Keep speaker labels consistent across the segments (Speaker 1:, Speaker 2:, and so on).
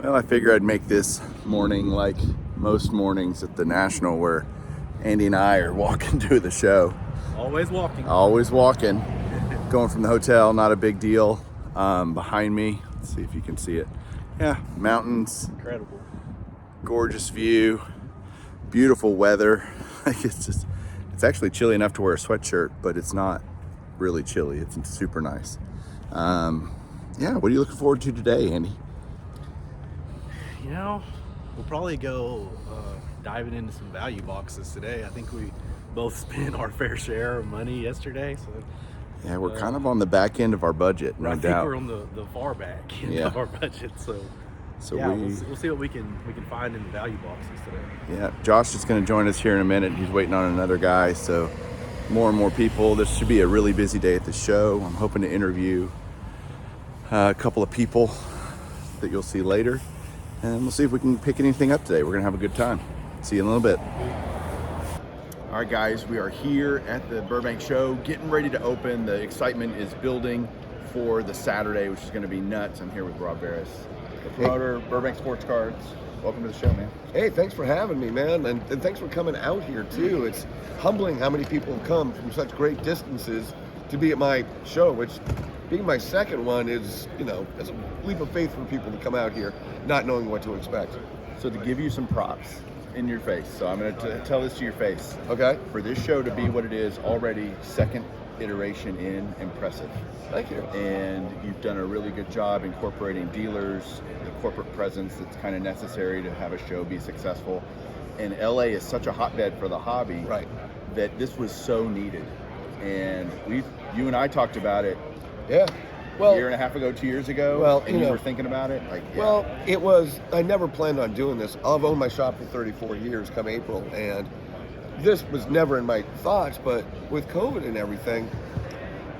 Speaker 1: Well, I figure I'd make this morning like most mornings at the National where Andy and I are walking to the show.
Speaker 2: Always walking.
Speaker 1: Always walking. Going from the hotel, not a big deal. Behind me, let's see if you can see it. Yeah, mountains.
Speaker 2: Incredible.
Speaker 1: Gorgeous view. Beautiful weather. It's actually chilly enough to wear a sweatshirt, but it's not really chilly. It's super nice. Yeah, what are you looking forward to today, Andy?
Speaker 2: You know, we'll probably go diving into some value boxes today. I think we both spent our fair share of money yesterday. So
Speaker 1: yeah, we're kind of on the back end of our budget, no
Speaker 2: I
Speaker 1: doubt.
Speaker 2: think we're on the far back end of our budget. So yeah, we'll see what we can find in the value boxes today.
Speaker 1: Yeah, Josh is going to join us here in a minute. He's waiting on another guy, so more and more people. This should be a really busy day at the show. I'm hoping to interview a couple of people that you'll see later, and we'll see if we can pick anything up today. We're going to have a good time. See you in a little bit. All right, guys, we are here at the Burbank show, getting ready to open. The excitement is building for the Saturday, which is going to be nuts. I'm here with Rob Barris, the promoter, Burbank Sports Cards. Welcome to the show, man.
Speaker 3: Hey, thanks for having me, man, and thanks for coming out here, too. It's humbling how many people have come from such great distances to be at my show, which, being my second one, is, it's a leap of faith for people to come out here not knowing what to expect.
Speaker 1: So to give you some props in your face, so I'm going to tell this to your face.
Speaker 3: Okay.
Speaker 1: For this show to be what it is, already second iteration in, impressive.
Speaker 3: Thank you.
Speaker 1: And you've done a really good job incorporating dealers, the corporate presence that's kind of necessary to have a show be successful. And LA is such a hotbed for the hobby,
Speaker 3: right,
Speaker 1: that this was so needed. And you and I talked about it.
Speaker 3: Yeah. Well,
Speaker 1: a year and a half ago, 2 years ago.
Speaker 3: Well,
Speaker 1: and you were thinking about it.
Speaker 3: Well, it was. I never planned on doing this. I've owned my shop for 34 years. Come April, and this was never in my thoughts. But with COVID and everything,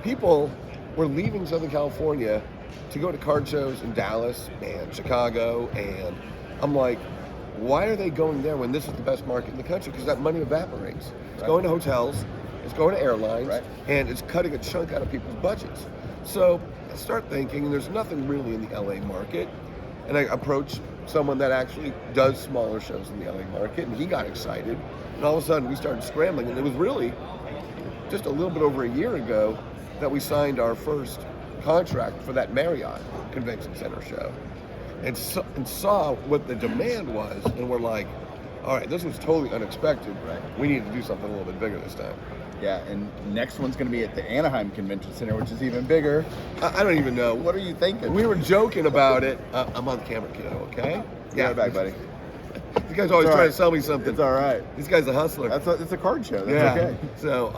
Speaker 3: people were leaving Southern California to go to card shows in Dallas and Chicago, and I'm like, why are they going there when this is the best market in the country? Because that money evaporates. It's going to hotels, it's going to airlines, and it's cutting a chunk out of people's budgets. So I start thinking, there's nothing really in the LA market, and I approach someone that actually does smaller shows in the LA market, and he got excited, and all of a sudden we started scrambling, and it was really just a little bit over a year ago that we signed our first contract for that Marriott Convention Center show, and saw what the demand was, and we're like, all right, this was totally unexpected. We need to do something a little bit bigger this time.
Speaker 1: Yeah, and next one's going to be at the Anaheim Convention Center, which is even bigger.
Speaker 3: I don't even know.
Speaker 1: What are you thinking?
Speaker 3: We were joking about it. I'm on camera, kiddo, okay?
Speaker 1: Yeah, back, buddy.
Speaker 3: These guys always trying to sell me something.
Speaker 1: It's all right.
Speaker 3: This guy's a hustler.
Speaker 1: It's a card show. That's okay.
Speaker 3: So,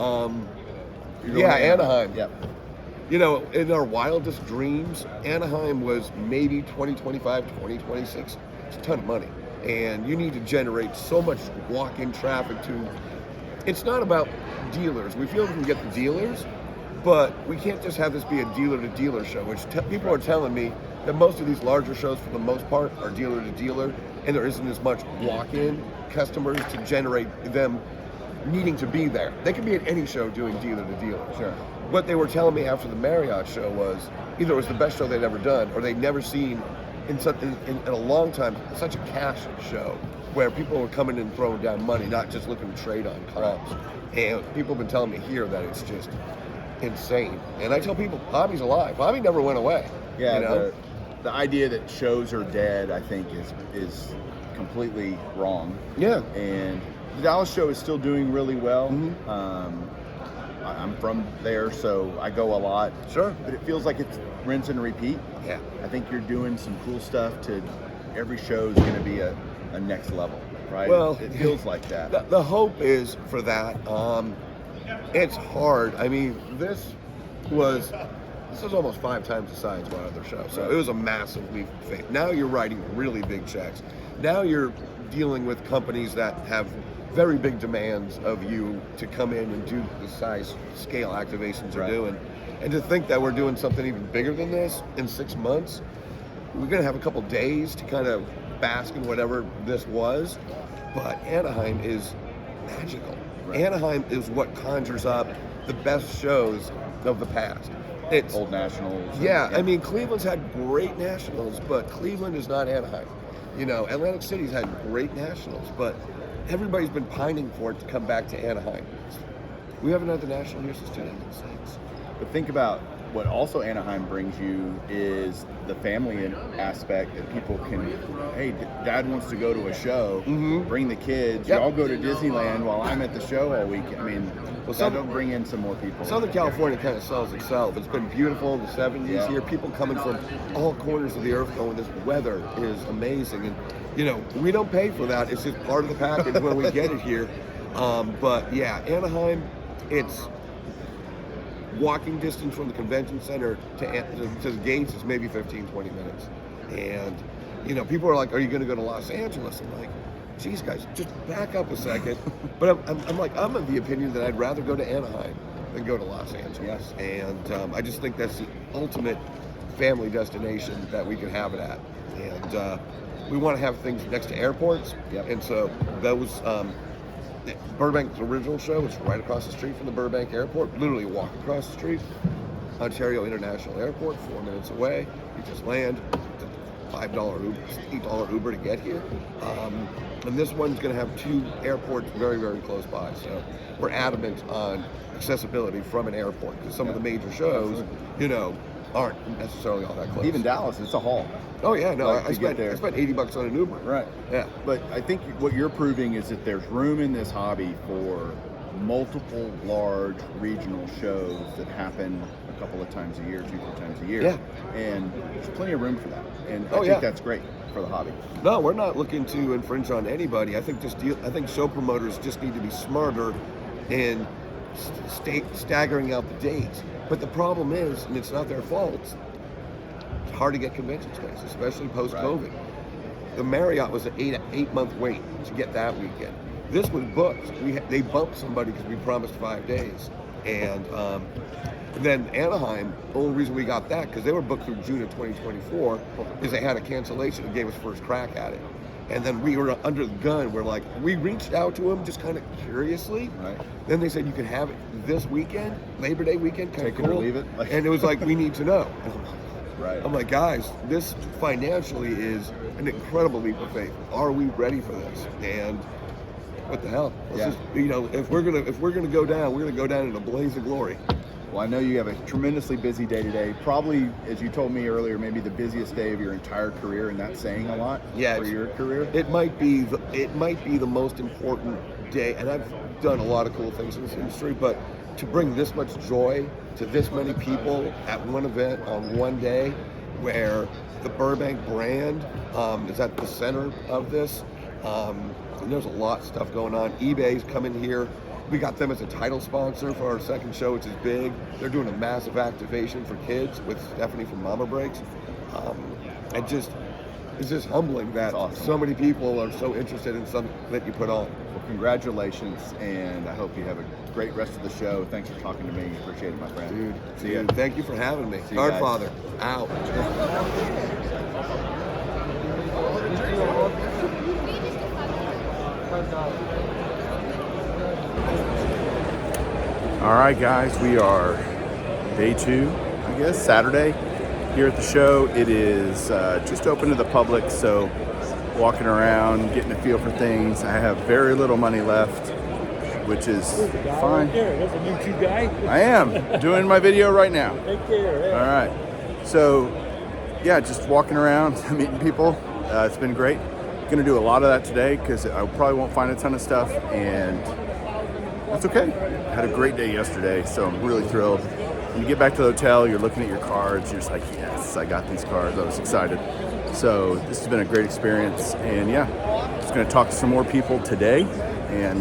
Speaker 3: Anaheim.
Speaker 1: Yep.
Speaker 3: In our wildest dreams, Anaheim was maybe 2025, 2026. It's a ton of money. And you need to generate so much walk-in traffic to... It's not about dealers. We feel we can get the dealers, but we can't just have this be a dealer-to-dealer show, which people are telling me that most of these larger shows, for the most part, are dealer-to-dealer, and there isn't as much walk-in customers to generate them needing to be there. They could be at any show doing dealer-to-dealer.
Speaker 1: Sure.
Speaker 3: What they were telling me after the Marriott show was either it was the best show they'd ever done, or they'd never seen in a long time such a cash show where people were coming and throwing down money, not just looking to trade on comps. And people have been telling me here that it's just insane. And I tell people, hobby's alive. Hobby never went away.
Speaker 1: Yeah, the idea that shows are dead, I think, is completely wrong.
Speaker 3: Yeah.
Speaker 1: And the Dallas show is still doing really well.
Speaker 3: Mm-hmm.
Speaker 1: I'm from there, so I go a lot.
Speaker 3: Sure.
Speaker 1: But it feels like it's rinse and repeat.
Speaker 3: Yeah.
Speaker 1: I think you're doing some cool stuff every show is going to be a next level, right?
Speaker 3: Well,
Speaker 1: it feels like that.
Speaker 3: The hope is for that. It's hard. I mean, this was almost 5 times the size of our other show. So it was a massive leap of faith. Now you're writing really big checks. Now you're dealing with companies that have very big demands of you to come in and do the size scale activations you're doing. And to think that we're doing something even bigger than this in 6 months, we're going to have a couple days to kind of bask in whatever this was. But Anaheim is magical. Anaheim is what conjures up the best shows of the past. It's
Speaker 1: old Nationals.
Speaker 3: Yeah, I mean, Cleveland's had great Nationals, but Cleveland is not Anaheim. You know, Atlantic City's had great Nationals, but everybody's been pining for it to come back to Anaheim. We haven't had the National here since 2006.
Speaker 1: But think about what also Anaheim brings you is the family aspect that people can, hey, Dad wants to go to a show, bring the kids, y'all go to Disneyland while I'm at the show all week. I mean, that'll bring in some more people.
Speaker 3: Southern California kind of sells itself. It's been beautiful in the 70s here. People coming from all corners of the earth going, this weather is amazing. And, you know, we don't pay for that. It's just part of the package when we get it here. But yeah, Anaheim, it's walking distance from the convention center to the gates is maybe 15, 20 minutes. And, you know, people are like, are you going to go to Los Angeles? I'm like, geez, guys, just back up a second. But I'm of the opinion that I'd rather go to Anaheim than go to Los Angeles. And I just think that's the ultimate family destination that we can have it at. And we want to have things next to airports. And so those, Burbank's original show is right across the street from the Burbank Airport, literally walk across the street. Ontario International Airport, 4 minutes away. You just land. It's a $5 Uber, $8 Uber to get here. And this one's going to have 2 airports very, very close by. So we're adamant on accessibility from an airport because some of the major shows, you know, aren't necessarily all that close.
Speaker 1: Even Dallas, it's a haul.
Speaker 3: Oh yeah, no,
Speaker 1: Like,
Speaker 3: I spent $80 on an Uber.
Speaker 1: Right.
Speaker 3: Yeah.
Speaker 1: But I think what you're proving is that there's room in this hobby for multiple large regional shows that happen a couple of times a year, 2-3 times a year.
Speaker 3: Yeah.
Speaker 1: And there's plenty of room for that. And I think that's great for the hobby.
Speaker 3: No, we're not looking to infringe on anybody. I think I think show promoters just need to be smarter in staggering out the dates. But the problem is, and it's not their fault, it's hard to get convention space, especially post-COVID. The Marriott was an 8-month wait to get that weekend. This was booked. They bumped somebody because we promised 5 days. And then Anaheim, the only reason we got that, because they were booked through June of 2024, is they had a cancellation and gave us first crack at it. And then we were under the gun. We reached out to them just kind of curiously. Right. Then they said you can have it this weekend, Labor Day weekend, kind of cool.
Speaker 1: Take it or leave it.
Speaker 3: And it was like, we need to know.
Speaker 1: Right.
Speaker 3: I'm like, guys, this financially is an incredible leap of faith. Are we ready for this? And what the hell? Let's just, you know, if we're gonna go down, we're gonna go down in a blaze of glory.
Speaker 1: Well, I know you have a tremendously busy day today. Probably, as you told me earlier, maybe the busiest day of your entire career, and that's saying a lot for your career.
Speaker 3: It might be the most important day, and I've done a lot of cool things in this industry, but to bring this much joy to this many people at one event on one day, where the Burbank brand is at the center of this, and there's a lot of stuff going on. eBay's coming here. We got them as a title sponsor for our second show, which is big. They're doing a massive activation for kids with Stephanie from Mama Breaks. It's just humbling that so many people are so interested in something that you put on.
Speaker 1: Well, congratulations, and I hope you have a great rest of the show. Thanks for talking to me. Appreciate it, my friend.
Speaker 3: Dude,
Speaker 1: see you.
Speaker 3: Thank you for having me.
Speaker 1: Cardfather,
Speaker 3: out.
Speaker 1: All right, guys, we are day 2, I guess, Saturday here at the show. It is just open to the public, so walking around, getting a feel for things. I have very little money left, which is fine.
Speaker 4: That's a YouTube guy.
Speaker 1: I am doing my video right now.
Speaker 4: Take care. Yeah.
Speaker 1: All right. So, yeah, just walking around, meeting people. It's been great. Going to do a lot of that today because I probably won't find a ton of stuff, and that's okay. Had a great day yesterday, so I'm really thrilled. When you get back to the hotel, you're looking at your cards, you're just like, yes, I got these cards. I was excited. So this has been a great experience, and yeah, just going to talk to some more people today, and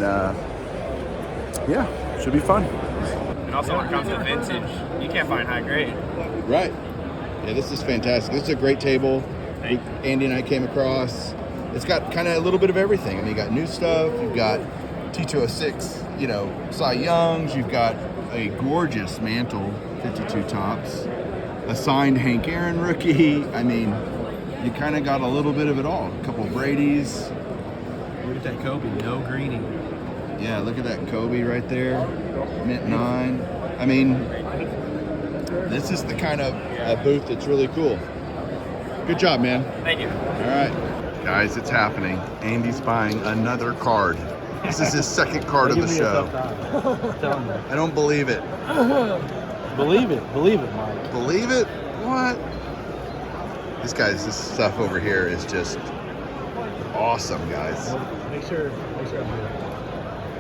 Speaker 1: yeah, should be fun.
Speaker 5: And also when it comes to vintage, you can't find high grade.
Speaker 1: Right. Yeah, this is fantastic. This is a great table. Andy and I came across. It's got kind of a little bit of everything. I mean, you got new stuff, you've got T206, Cy Youngs, you've got a gorgeous mantle, 52 tops, a signed Hank Aaron rookie. I mean, you kind of got a little bit of it all. A couple of Brady's.
Speaker 2: Look at that Kobe, no greening.
Speaker 1: Yeah, look at that Kobe right there, mint 9. I mean, This is the kind of booth that's really cool. Good job, man.
Speaker 5: Thank you.
Speaker 1: All right. Guys, it's happening. Andy's buying another card. This is his second card of the show.
Speaker 2: I'm telling you.
Speaker 1: I don't believe it.
Speaker 2: Believe it, Mike.
Speaker 1: Believe it? What? This stuff over here is just awesome, guys.
Speaker 2: Make sure I'm here.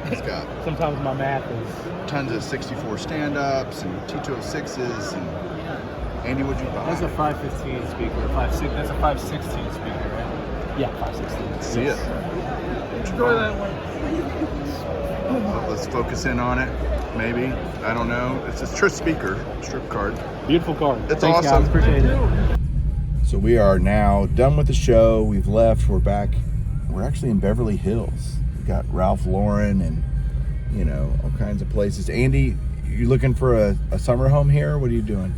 Speaker 1: It's got
Speaker 2: Sometimes my math is.
Speaker 1: tons of 64 stand-ups and T206s. And Andy, what'd you buy?
Speaker 4: That's a 515 speaker. That's a 516 speaker, right?
Speaker 2: Yeah, 516.
Speaker 1: See it.
Speaker 4: Enjoy that one.
Speaker 1: Let's focus in on it. Maybe. I don't know. It's a strip card.
Speaker 2: Beautiful card.
Speaker 1: It's
Speaker 2: Thanks,
Speaker 1: awesome.
Speaker 2: Guys. Appreciate it.
Speaker 1: So we are now done with the show. We've left. We're back. We're actually in Beverly Hills. We've got Ralph Lauren and, all kinds of places. Andy, you looking for a summer home here? What are you doing?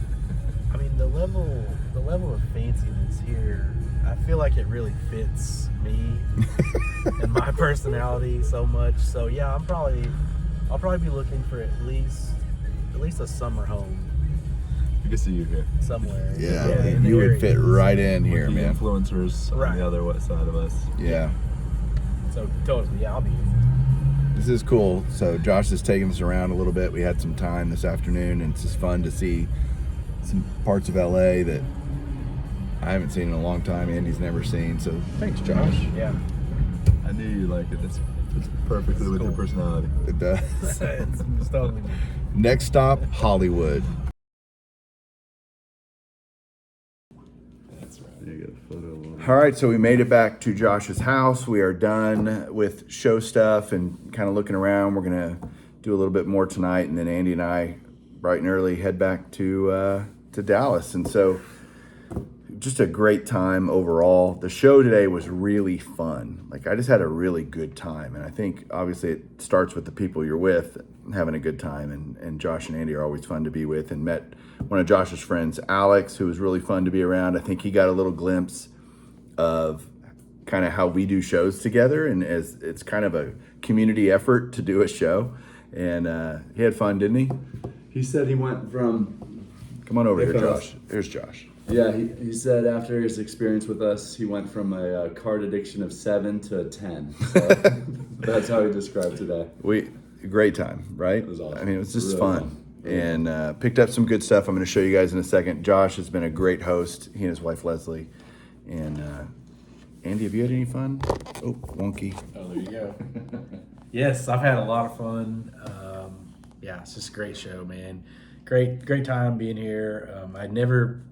Speaker 2: I mean, the level of fanciness here, I feel like it really fits me and my personality so much. So yeah, I'll probably be looking for at least a summer home
Speaker 4: Good to see you here.
Speaker 2: somewhere.
Speaker 1: Yeah,
Speaker 2: in the
Speaker 1: you would
Speaker 2: area.
Speaker 1: fit right in here,
Speaker 4: With the
Speaker 1: man.
Speaker 4: influencers on
Speaker 2: Right.
Speaker 4: the other side of us.
Speaker 1: Yeah.
Speaker 2: So totally, yeah, I'll be here.
Speaker 1: This is cool. So Josh is taking us around a little bit. We had some time this afternoon, and it's just fun to see some parts of LA that I haven't seen in a long time. Andy's never seen. So thanks, Josh.
Speaker 2: Yeah.
Speaker 4: I knew you liked it. It's perfectly with your personality.
Speaker 1: It does.
Speaker 2: It's totally me.
Speaker 1: Next stop, Hollywood. All right, so we made it back to Josh's house. We are done with show stuff and kind of looking around. We're gonna do a little bit more tonight, and then Andy and I, bright and early, head back to Dallas. And so, just a great time overall. The show today was really fun. Like, I just had a really good time, and I think obviously it starts with the people you're with having a good time. And Josh and Andy are always fun to be with. And met one of Josh's friends, Alex, who was really fun to be around. I think he got a little glimpse of kind of how we do shows together, and as it's kind of a community effort to do a show. And he had fun, didn't he?
Speaker 6: He said he went from,
Speaker 1: Come on over
Speaker 6: Hey,
Speaker 1: here,
Speaker 6: fellas.
Speaker 1: Josh. Here's Josh.
Speaker 6: yeah, he said after his experience with us, he went from a card addiction of 7 to a 10. So that's how he described today.
Speaker 1: Great time, right?
Speaker 6: It was awesome.
Speaker 1: I mean, it was just
Speaker 6: Really
Speaker 1: fun.
Speaker 6: fun.
Speaker 1: And picked up some good stuff I'm going to show you guys in a second. Josh has been a great host, he and his wife Leslie. And Andy, have you had any fun? Oh, wonky.
Speaker 2: Oh, there you go. Yes, I've had a lot of fun. Yeah, it's just a great show, man. Great time being here. I'd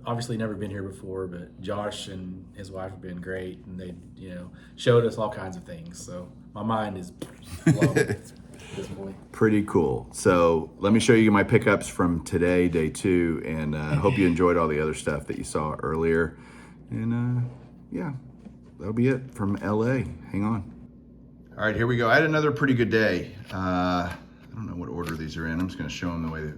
Speaker 2: obviously never been here before, but Josh and his wife have been great, and they, showed us all kinds of things. So my mind is blown at this point.
Speaker 1: Pretty cool. So let me show you my pickups from today, day 2, and hope you enjoyed all the other stuff that you saw earlier. And yeah, that'll be it from LA. Hang on. All right, here we go. I had another pretty good day. I don't know what order these are in. I'm just gonna show them the way that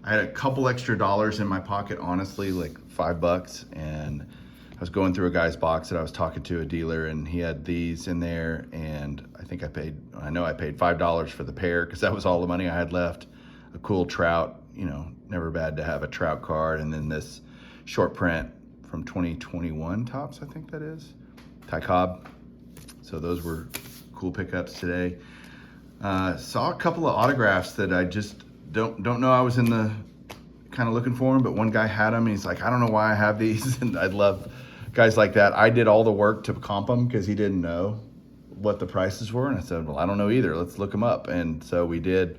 Speaker 1: I had a couple extra dollars in my pocket, honestly, like $5. And I was going through a guy's box that I was talking to, a dealer, and he had these in there. And I know I paid $5 for the pair because that was all the money I had left. A cool trout, never bad to have a trout card. And then this short print from 2021 Tops, I think that is, Ty Cobb. So those were cool pickups today. Saw a couple of autographs that I just don't know I was in the kind of looking for them, but one guy had them and he's like, I don't know why I have these. And I love guys like that. I did all the work to comp them because he didn't know what the prices were. And I said, well, I don't know either. Let's look them up. And so we did.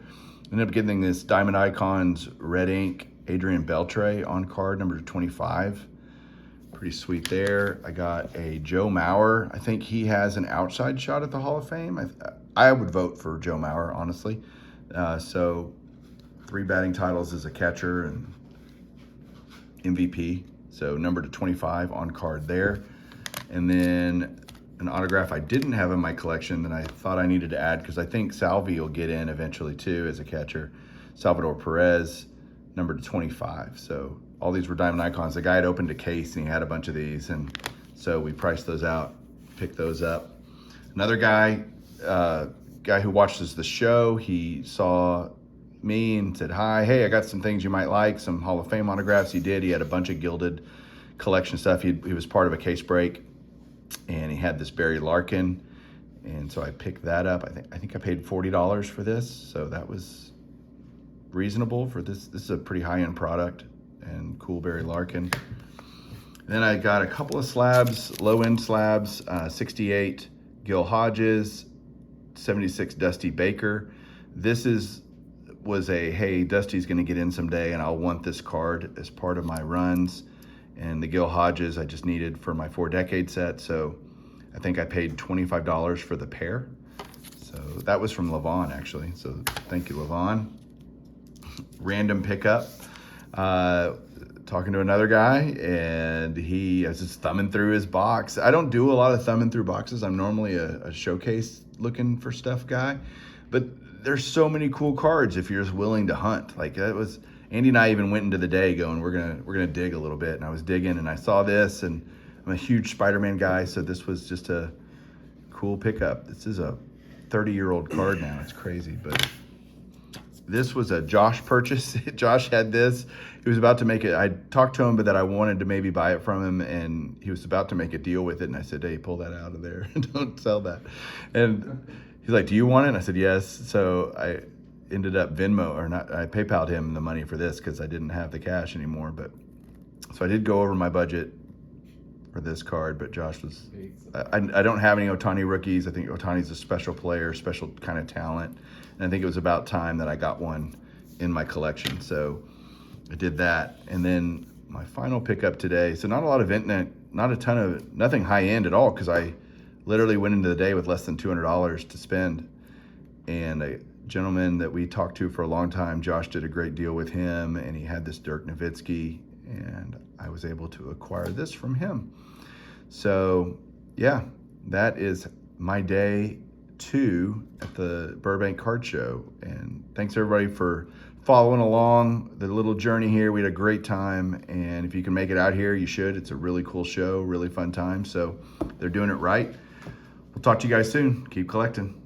Speaker 1: Ended up getting this Diamond Icons red ink Adrian Beltre on card number 25. Pretty sweet there. I got a Joe Mauer. I think he has an outside shot at the Hall of Fame. I would vote for Joe Mauer, honestly. So 3 batting titles as a catcher and MVP. So number to 25 on card there. And then an autograph I didn't have in my collection that I thought I needed to add because I think Salvi will get in eventually too as a catcher. Salvador Perez, number to 25. So all these were Diamond Icons. The guy had opened a case and he had a bunch of these, and so we priced those out, picked those up. Another guy who watches the show, he saw me and said, hi, hey, I got some things you might like, some Hall of Fame autographs. He did. He had a bunch of gilded collection stuff. He was part of a case break, and he had this Barry Larkin. And so I picked that up. I think I paid $40 for this. So that was reasonable for this. This is a pretty high-end product and cool Barry Larkin. Then I got a couple of slabs, low-end slabs, 68 Gil Hodges, 76 Dusty Baker. This was a, hey, Dusty's gonna get in someday and I'll want this card as part of my runs. And the Gil Hodges I just needed for my 4-decade set. So I think I paid $25 for the pair. So that was from Levon actually. So thank you, Levon. Random pickup. Talking to another guy, and he was just thumbing through his box. I don't do a lot of thumbing through boxes. I'm normally a showcase looking for stuff guy, but there's so many cool cards if you're just willing to hunt. Like that was, Andy and I even went into the day going, we're gonna dig a little bit, and I was digging, and I saw this, and I'm a huge Spider-Man guy, so this was just a cool pickup. This is a 30-year-old card now. It's crazy, but this was a Josh purchase. Josh had this. He was about to make it. I talked to him, but that I wanted to maybe buy it from him, and he was about to make a deal with it. And I said, hey, pull that out of there. Don't sell that. And he's like, do you want it? And I said, yes. So I ended up I PayPal'd him the money for this because I didn't have the cash anymore. But so I did go over my budget for this card, but Josh was, I don't have any Ohtani rookies. I think Ohtani's a special player, special kind of talent. And I think it was about time that I got one in my collection. So I did that. And then my final pickup today, so not a lot of nothing high end at all, because I literally went into the day with less than $200 to spend. And a gentleman that we talked to for a long time, Josh did a great deal with him, and he had this Dirk Nowitzki, and I was able to acquire this from him. So yeah, that is my day 2 at the Burbank Card Show. And thanks everybody for following along the little journey here. We had a great time, and if you can make it out here, you should. It's a really cool show, really fun time. So they're doing it right. We'll talk to you guys soon. Keep collecting.